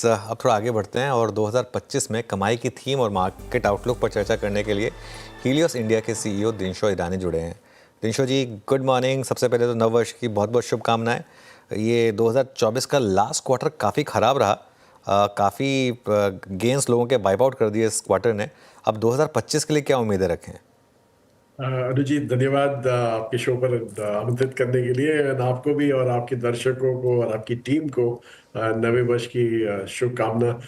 अब थोड़ा आगे बढ़ते हैं और 2025 में कमाई की थीम और मार्केट आउटलुक पर चर्चा करने के लिए हीलियोस इंडिया के सीईओ दिनशो ईरानी जुड़े हैं। दिनशो जी, गुड मॉर्निंग। सबसे पहले तो नव वर्ष की बहुत बहुत शुभकामनाएं। ये 2024 का लास्ट क्वार्टर काफ़ी ख़राब रहा। काफ़ी गेंस लोगों के वाइप आउट कर दिए इस क्वार्टर ने। अब 2025 के लिए क्या उम्मीदें रखें? अनुजी, धन्यवाद आपके शो पर आमंत्रित करने के लिए। और आपको भी और आपके दर्शकों को और आपकी टीम को नवे वर्ष की शुभकामना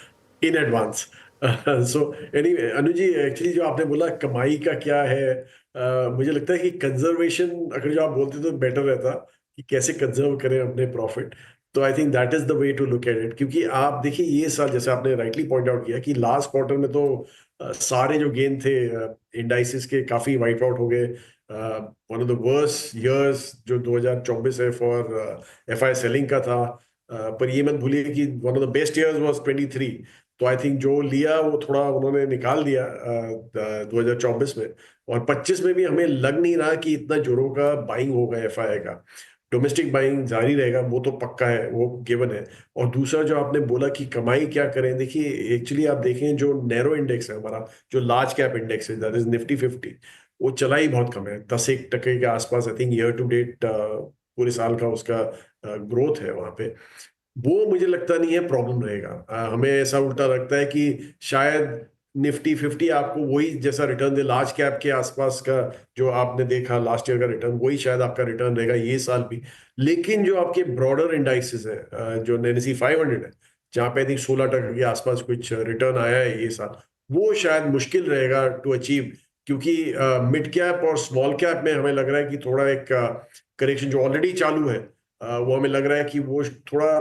in advance. So anyway Anuji, actually जो आपने बोला कमाई का क्या है, मुझे लगता है कि कंजर्वेशन अगर जो आप बोलते तो बेटर रहता कि कैसे कंजर्व करें अपने प्रॉफिट। तो I think that is the way to look at it, क्योंकि आप देखिए ये साल जैसे आपने राइटली पॉइंट आउट किया कि लास्ट क्वार्टर में तो सारे जो गेन थे इंडाइसिस के काफी वाइप आउट हो गए। One of the worst years जो 2024 है फॉर एफआई सेलिंग का था। पर ये मत भूलिए कि one of the best years was 23। तो आई थिंक जो लिया वो थोड़ा उन्होंने निकाल दिया 2024 में। और 25 में भी हमें लग नहीं रहा कि इतना जोरों का बाइंग होगा एफआई का। डोमेस्टिक बाइंग जारी रहेगा, वो तो पक्का है, वो गिवन है। और दूसरा जो आपने बोला कि कमाई क्या करें, देखिए एक्चुअली आप देखें जो नैरो इंडेक्स है हमारा, जो लार्ज कैप इंडेक्स है दैट इज निफ्टी 50, वो चला ही बहुत कम है, 10% के आसपास। I think year to date पूरे साल का उसका ग्रोथ है वहां पे। वो मुझे लगता नहीं है प्रॉब्लम रहेगा। हमें ऐसा उल्टा लगता है कि शायद निफ्टी 50 आपको वही जैसा रिटर्न दे लार्ज कैप के आसपास का जो आपने देखा लास्ट ईयर का रिटर्न, वही शायद आपका रिटर्न रहेगा ये साल भी। लेकिन जो आपके ब्रॉडर इंडाइसेस है, जो NSE 500 है, जहां पे आई थिंक 16% के आसपास कुछ रिटर्न आया है ये साल, वो शायद मुश्किल रहेगा टू अचीव। क्योंकि मिड कैप और स्मॉल कैप में हमें लग रहा है कि थोड़ा एक करेक्शन जो ऑलरेडी चालू है, वो हमें लग रहा है कि वो थोड़ा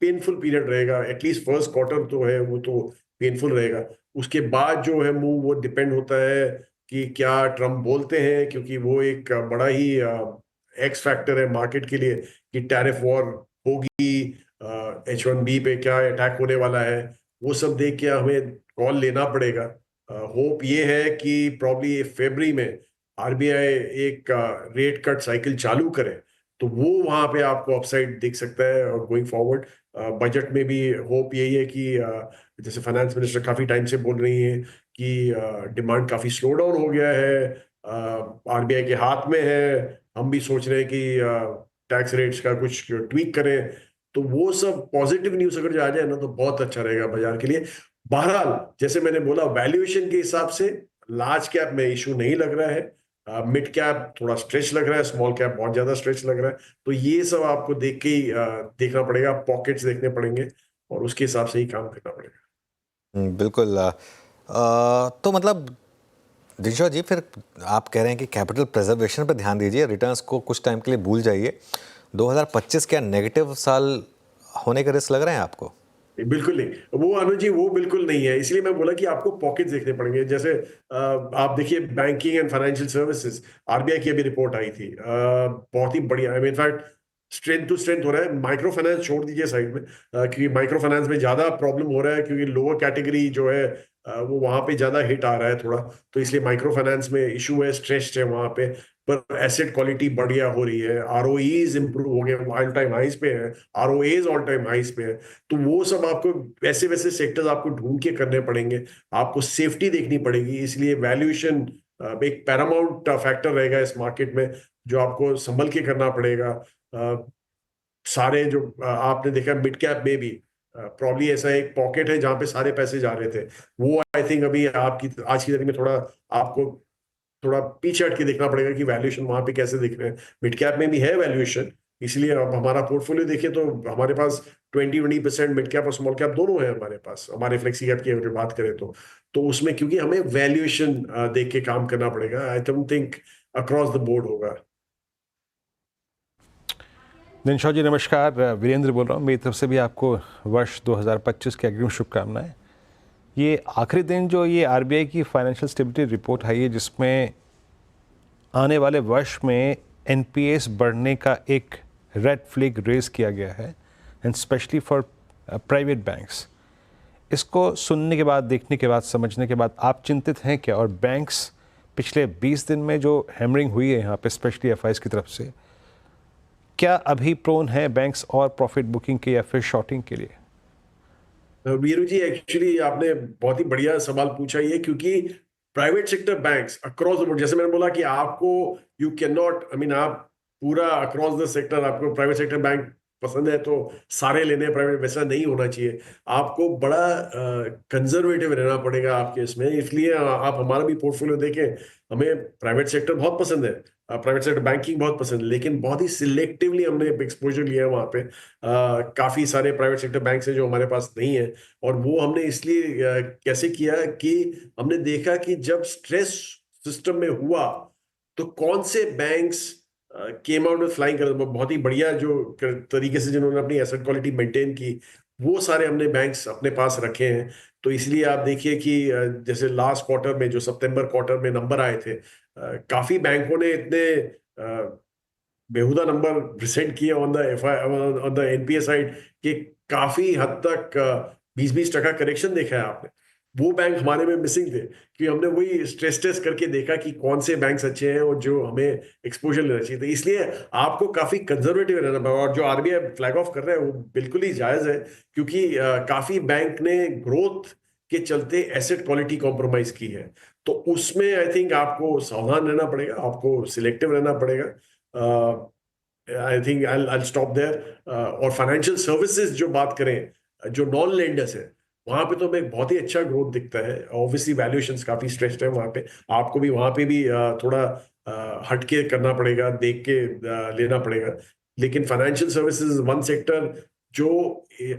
पेनफुल पीरियड रहेगा। एटलीस्ट फर्स्ट क्वार्टर तो है वो तो पेनफुल रहेगा। उसके बाद जो है मूव वो डिपेंड होता है कि क्या ट्रम्प बोलते हैं, क्योंकि वो एक बड़ा ही एक्स फैक्टर है मार्केट के लिए कि टैरिफ वॉर होगी, H1B पे क्या अटैक होने वाला है। वो सब देख के हमें कॉल लेना पड़ेगा। होप ये है कि प्रॉब्ली फरवरी में आरबीआई एक रेट कट साइकिल चालू करे, तो वो वहां पे आपको अपसाइड दिख सकता है। और गोइंग फॉरवर्ड बजट में भी होप यही है कि जैसे फाइनेंस मिनिस्टर काफी टाइम से बोल रही है कि डिमांड काफी स्लो डाउन हो गया है, आरबीआई के हाथ में है। हम भी सोच रहे हैं कि टैक्स रेट्स का कुछ ट्वीक करें। तो वो सब पॉजिटिव न्यूज अगर जो आ जाए ना तो बहुत अच्छा रहेगा बाजार के लिए। बहरहाल जैसे मैंने बोला वैल्यूएशन के हिसाब से लार्ज कैप में इशू नहीं लग रहा है, मिड कैप थोड़ा स्ट्रेच लग रहा है, स्मॉल कैप बहुत ज्यादा स्ट्रेच लग रहा है। तो ये सब आपको देख के ही देखना पड़ेगा, पॉकेट्स देखने पड़ेंगे और उसके हिसाब से ही काम करना पड़ेगा। बिल्कुल। तो मतलब दिशा जी, फिर आप कह रहे हैं कि कैपिटल प्रिजर्वेशन पर ध्यान दीजिए, रिटर्न्स को कुछ टाइम के लिए भूल जाइए। 2025 क्या नेगेटिव साल होने का रिस्क लग रहे हैं आपको? बिल्कुल नहीं, वो अनुज जी वो बिल्कुल नहीं है। इसलिए मैं बोला कि आपको पॉकेट्स देखने पड़ेंगे। जैसे आप देखिए banking and financial services, RBI की अभी रिपोर्ट आई थी, बहुत ही बढ़िया। I mean in fact strength to strength हो रहा है। माइक्रो फाइनेंस छोड़ दीजिए साइड में, क्योंकि माइक्रो फाइनेंस में ज्यादा प्रॉब्लम हो रहा है, क्योंकि लोअर कैटेगरी जो है वो वहां पे ज्यादा हिट आ रहा है थोड़ा। तो इसलिए माइक्रो फाइनेंस में इशू है, स्ट्रेस्ड है वहां पे। पर एसेट क्वालिटी बढ़िया हो रही है, आरओईज इंप्रूव हो गए, ऑल टाइम हाइस पे है, आरओएज ऑल टाइम हाइस पे है। तो वो सब आपको वैसे वैसे सेक्टर्स आपको ढूंढ के करने पड़ेंगे। आपको सेफ्टी देखनी पड़ेगी, इसलिए वैल्यूएशन एक पैरामाउंट फैक्टर रहेगा इस मार्केट में, जो आपको संभल के करना पड़ेगा। सारे जो आपने देखा मिड कैप में भी प्रॉब्ली ऐसा एक पॉकेट है जहां पे सारे पैसे जा रहे थे। वो आई थिंक अभी आपकी आज की तारीख में थोड़ा आपको थोड़ा पीछे हट के देखना पड़ेगा कि वैल्यूएशन वहां पे कैसे दिख रहे हैं। मिड कैप में भी है वैल्यूएशन, इसलिए अब हमारा पोर्टफोलियो देखिए तो हमारे पास 20% मिड कैप और स्मॉल कैप दोनों है हमारे पास। हमारे फ्लेक्सी कैप की अगर बात करें तो उसमें क्योंकि हमें वैल्यूएशन देख के काम करना पड़ेगा। I don't think across the board होगा। दिनशो जी नमस्कार, वीरेंद्र बोल रहा हूँ। मेरी तरफ से भी आपको वर्ष 2025 की अग्रिम शुभकामनाएं। ये आखिरी दिन जो ये आरबीआई की फाइनेंशियल स्टेबिलिटी रिपोर्ट आई है, जिसमें आने वाले वर्ष में एनपीएस बढ़ने का एक रेड फ्लैग रेज किया गया है, and specially for private banks. इसको सुनने के बाद, देखने के बाद, समझने के बाद आप चिंतित हैं क्या? और बैंक्स पिछले 20 दिन में जो हैमरिंग हुई है यहाँ पे स्पेशली एफआईज की तरफ से, क्या अभी प्रोन है बैंक्स और प्रॉफिट बुकिंग के या फिर शॉर्टिंग के लिए? वीरू जी, एक्चुअली आपने बहुत ही बढ़िया सवाल पूछा ये, क्योंकि private sector banks across the board, जैसे मैंने बोला कि आपको you can not, I mean, आप पूरा अक्रॉस द सेक्टर आपको प्राइवेट सेक्टर बैंक पसंद है तो सारे लेने प्राइवेट, वैसा नहीं होना चाहिए। आपको बड़ा कंजर्वेटिव रहना पड़ेगा आपके इसमें, इसलिए आप हमारा भी पोर्टफोलियो देखें। हमें प्राइवेट सेक्टर बहुत पसंद है, प्राइवेट सेक्टर बैंकिंग बहुत पसंद है, लेकिन बहुत ही सिलेक्टिवली हमने एक्सपोजर लिया है वहां पे। काफी सारे प्राइवेट सेक्टर बैंक है जो हमारे पास नहीं है, और वो हमने इसलिए कैसे किया कि हमने देखा कि जब स्ट्रेस सिस्टम में हुआ तो कौन से banks came out with flying colours, बहुत ही बढ़िया जो तरीके से जिन्होंने अपनी एसेट क्वालिटी मेंटेन की, वो सारे हमने बैंक्स अपने पास रखे हैं। तो इसलिए आप देखिए कि जैसे लास्ट क्वार्टर में, जो सितंबर क्वार्टर में नंबर आए थे, काफी बैंकों ने इतने बेहुदा नंबर प्रेजेंट किए ऑन द एनपीए साइड कि काफी हद तक 20-20% करेक्शन देखा है आपने। वो बैंक हमारे में मिसिंग थे, कि हमने वही स्ट्रेस टेस्ट करके देखा कि कौन से बैंक्स अच्छे हैं और जो हमें एक्सपोजर लेना चाहिए। तो इसलिए आपको काफी कंजर्वेटिव रहना पड़ेगा, और जो आरबीआई फ्लैग ऑफ कर रहा है वो बिल्कुल ही जायज है, क्योंकि काफी बैंक ने ग्रोथ के चलते एसेट क्वालिटी कॉम्प्रोमाइज की है। तो उसमें आई थिंक आपको सावधान रहना पड़ेगा, आपको सिलेक्टिव रहना पड़ेगा। I think I stop there. और फाइनेंशियल सर्विसेज जो बात करें, जो नॉन लेंडर्स है, वहां पे तो हमें बहुत ही अच्छा ग्रोथ दिखता है। ऑब्वियसली वैल्यूएशंस काफी स्ट्रेस्ड है वहां पे, आपको भी वहां पे भी थोड़ा हटके करना पड़ेगा, देख के लेना पड़ेगा। लेकिन फाइनेंशियल सर्विसेज वन सेक्टर जो,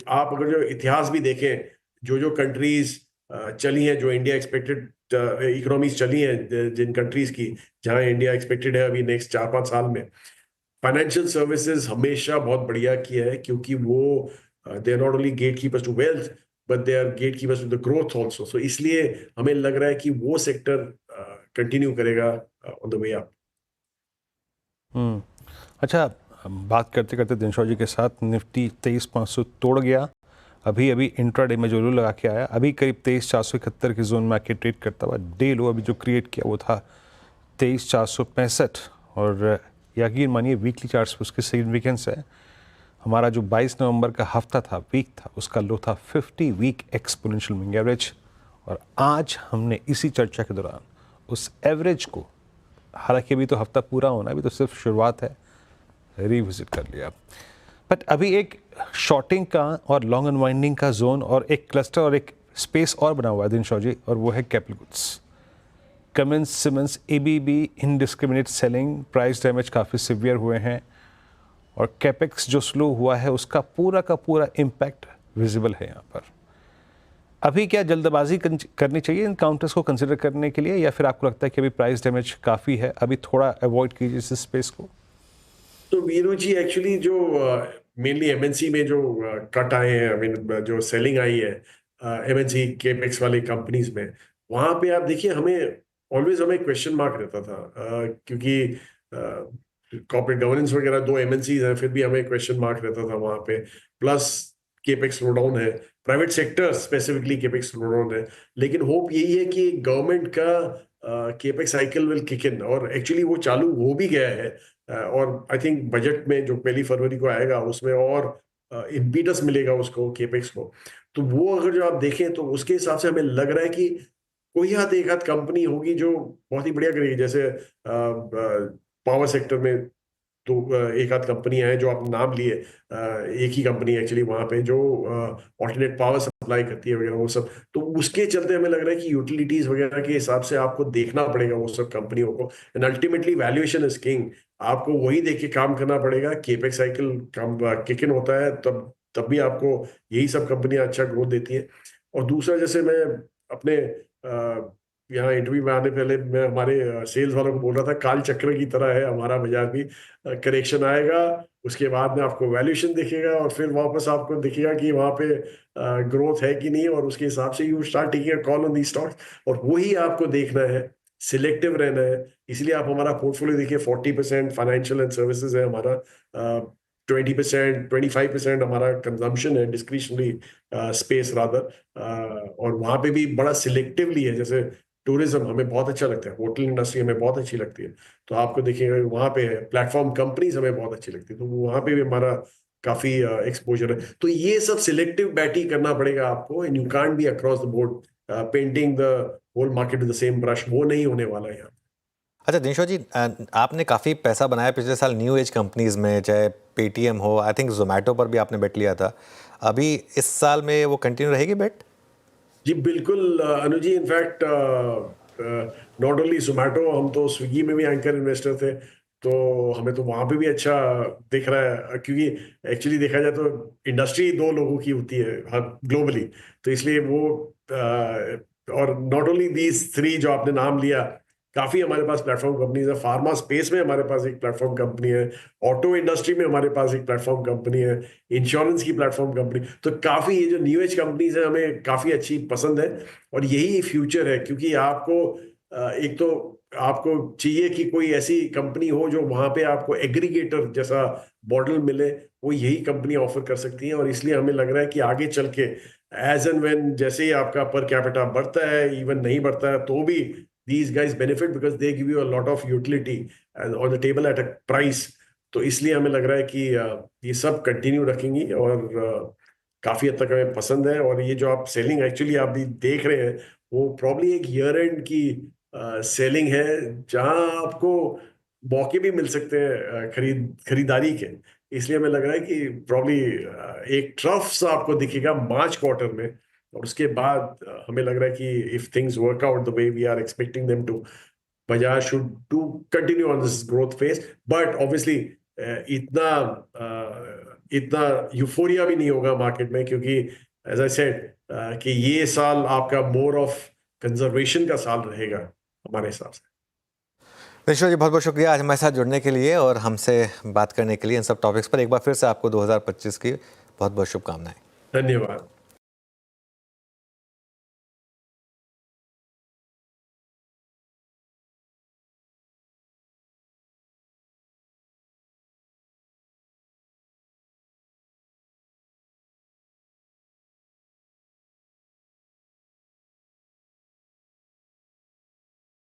आप अगर जो इतिहास भी देखें, जो जो कंट्रीज चली हैं, जो इंडिया एक्सपेक्टेड इकोनॉमीज चली हैं, जिन कंट्रीज की, जहां इंडिया एक्सपेक्टेड है अभी नेक्स्ट 4-5 साल में, फाइनेंशियल सर्विसेज हमेशा बहुत बढ़िया किया है, क्योंकि वो they are not only gatekeepers to wealth, but they are gatekeepers to the growth also. So इसलिए हमें लग रहा है कि वो सेक्टर कंटिन्यू करेगा ऑन द वे अप। अच्छा, बात करते करते दिनशॉ जी के साथ निफ्टी 23,500 तोड़ गया, अभी अभी इंट्राडे में जो लो लगा के आया, अभी करीब 23,471 के जोन में आके ट्रेड करता हुआ, डे लो अभी जो क्रिएट किया वो था 23,465, और यकीन मानिए वीकली चार्ट्स पर उसकी सिग्निफिकेंस है। हमारा जो 22 नवंबर का हफ्ता था, वीक था, उसका लो था 50 वीक एक्सपोनेंशियल मूविंग एवरेज, और आज हमने इसी चर्चा के दौरान उस एवरेज को, हालांकि अभी तो हफ्ता पूरा होना है, अभी तो सिर्फ शुरुआत है, रिविजिट कर लिया। बट अभी एक शॉर्टिंग का और लॉन्ग अनवाइंडिंग का जोन और एक क्लस्टर और एक स्पेस और बना हुआ है दिनशॉ जी, और वो है capital goods, Cummins Siemens ABB, indiscriminate selling, price damage काफ़ी सिवियर हुए हैं, और कैपेक्स जो स्लो हुआ है उसका पूरा का पूरा इम्पैक्ट विजिबल है यहाँ पर। अभी क्या जल्दबाजी करनी चाहिए इन काउंटर्स को कंसिडर करने के लिए, या फिर आपको लगता है कि अभी प्राइस डैमेज काफ़ी है, अभी थोड़ा अवॉइड कीजिए इस स्पेस को? तो वीरू जी, एक्चुअली जो मेनली एमएनसी में जो कट आए हैं, आई मीन जो सेलिंग आई है एमएनसी केपेक्स वाली कंपनीज में, वहां पे आप देखिए, हमें क्वेश्चन मार्क रहता था, क्योंकि कॉर्पोरेट गवर्नेंस वगैरह दो एमएनसीज हैं, फिर भी हमें क्वेश्चन मार्क रहता था वहां पे। प्लस केपेक्स स्लो डाउन है, private sector specifically capex slow down है, लेकिन होप यही है कि गवर्नमेंट का capex cycle will kick in, और एक्चुअली वो चालू हो भी गया है। और आई थिंक बजट में जो 1 फरवरी को आएगा उसमें और इम्पीटस मिलेगा उसको, केपेक्स को। तो वो अगर जो आप देखें तो उसके हिसाब से हमें लग रहा है कि कोई एक आध कंपनी होगी जो बहुत ही बढ़िया करेगी, जैसे पावर सेक्टर में तो एक आध कंपनी है जो आप नाम लिए, एक ही कंपनी एक्चुअली वहां पे जो ऑल्टरनेट पावर सप्लाई करती है वगैरह वो सब। तो उसके चलते हमें लग रहा है कि यूटिलिटीज वगैरह के हिसाब से आपको देखना पड़ेगा वो सब कंपनियों को, and ultimately valuation is king. आपको वही देख के काम करना पड़ेगा, केपेक्स साइकिल किक इन होता है तब भी आपको यही सब कंपनियां अच्छा ग्रोथ देती है। और दूसरा, जैसे मैं अपने यहाँ इंटरव्यू में आने पहले मैं हमारे सेल्स वालों को बोल रहा था, काल चक्र की तरह है हमारा बाजार भी, करेक्शन आएगा, उसके बाद में आपको वैल्यूएशन दिखेगा, और फिर वापस आपको दिखेगा कि वहां पे ग्रोथ है कि नहीं, और उसके हिसाब से you start taking a call on the stocks, और वही आपको देखना है, सिलेक्टिव रहना है। इसलिए आप हमारा पोर्टफोलियो देखिए, 40% फाइनेंशियल एंड सर्विसेज है हमारा, 20%, 25% हमारा कंजम्पशन है, डिस्क्रिशनरी स्पेस रादर, और वहां पे भी बड़ा सिलेक्टिवली है। जैसे टूरिज्म हमें बहुत अच्छा लगता है, होटल इंडस्ट्री हमें बहुत अच्छी लगती है, तो आपको देखिएगा वहां पे है, प्लेटफॉर्म कंपनीज हमें बहुत अच्छी लगती है, तो वहां पे भी हमारा काफी एक्सपोजर है। तो ये सब सिलेक्टिव बैटिंग करना पड़ेगा आपको, and you can't be across the board painting the whole market with the same brush, वो नहीं होने वाला है यहाँ। अच्छा दिनशो जी, आपने काफ़ी पैसा बनाया पिछले साल न्यू एज कंपनीज में, चाहे पेटीएम हो, आई थिंक जोमेटो पर भी आपने बेट लिया था। अभी इस साल में वो कंटिन्यू रहेगी बेट? जी बिल्कुल अनुज जी, इनफैक्ट नॉट ओनली जोमेटो, हम तो स्विगी में भी एंकर इन्वेस्टर थे, तो हमें तो वहां पे भी अच्छा दिख रहा है, क्योंकि एक्चुअली देखा जाए तो इंडस्ट्री दो लोगों की होती है ग्लोबली, तो इसलिए वो और नॉट ओनली दीज थ्री जो आपने नाम लिया, काफी हमारे पास प्लेटफॉर्म कंपनीज है। फार्मा स्पेस में हमारे पास एक प्लेटफॉर्म कंपनी है, ऑटो इंडस्ट्री में हमारे पास एक प्लेटफॉर्म कंपनी है, इंश्योरेंस की प्लेटफॉर्म कंपनी, तो काफी ये जो न्यू एज कंपनीज है हमें काफी अच्छी पसंद है, और यही फ्यूचर है। क्योंकि आपको एक तो आपको चाहिए कि कोई ऐसी कंपनी हो जो वहां पे आपको एग्रीगेटर जैसा मॉडल मिले, वो यही कंपनी ऑफर कर सकती है। और इसलिए हमें लग रहा है कि आगे चल के एज एंड व्हेन जैसे ही आपका पर कैपिटा बढ़ता है, इवन नहीं बढ़ता है, तो भी these guys benefit because they give you a lot of utility and on the table at a price। तो इसलिए हमें लग रहा है कि ये सब कंटिन्यू रखेंगी, और काफी हद तक हमें पसंद है। और ये जो आप सेलिंग एक्चुअली आप भी देख रहे हैं, वो प्रॉब्ली एक ईयर एंड की सेलिंग है, जहां आपको मौके भी मिल सकते हैं खरीदारी के। इसलिए हमें लग रहा है कि प्रॉब्ली एक ट्रफ सा आपको दिखेगा मार्च क्वार्टर में, और उसके बाद हमें लग रहा है कि if things work out the way we are expecting them to, Bajaj should do continue on this growth phase। but obviously इतना यूफोरिया भी नहीं होगा मार्केट में, क्योंकि एज आई सेड कि ये साल आपका मोर ऑफ कंजर्वेशन का साल रहेगा हमारे हिसाब से। दिनशो जी बहुत बहुत शुक्रिया आज हमारे साथ जुड़ने के लिए और हमसे बात करने के लिए इन सब टॉपिक्स पर। एक बार फिर से आपको 2025 की बहुत बहुत शुभकामनाएं। धन्यवाद।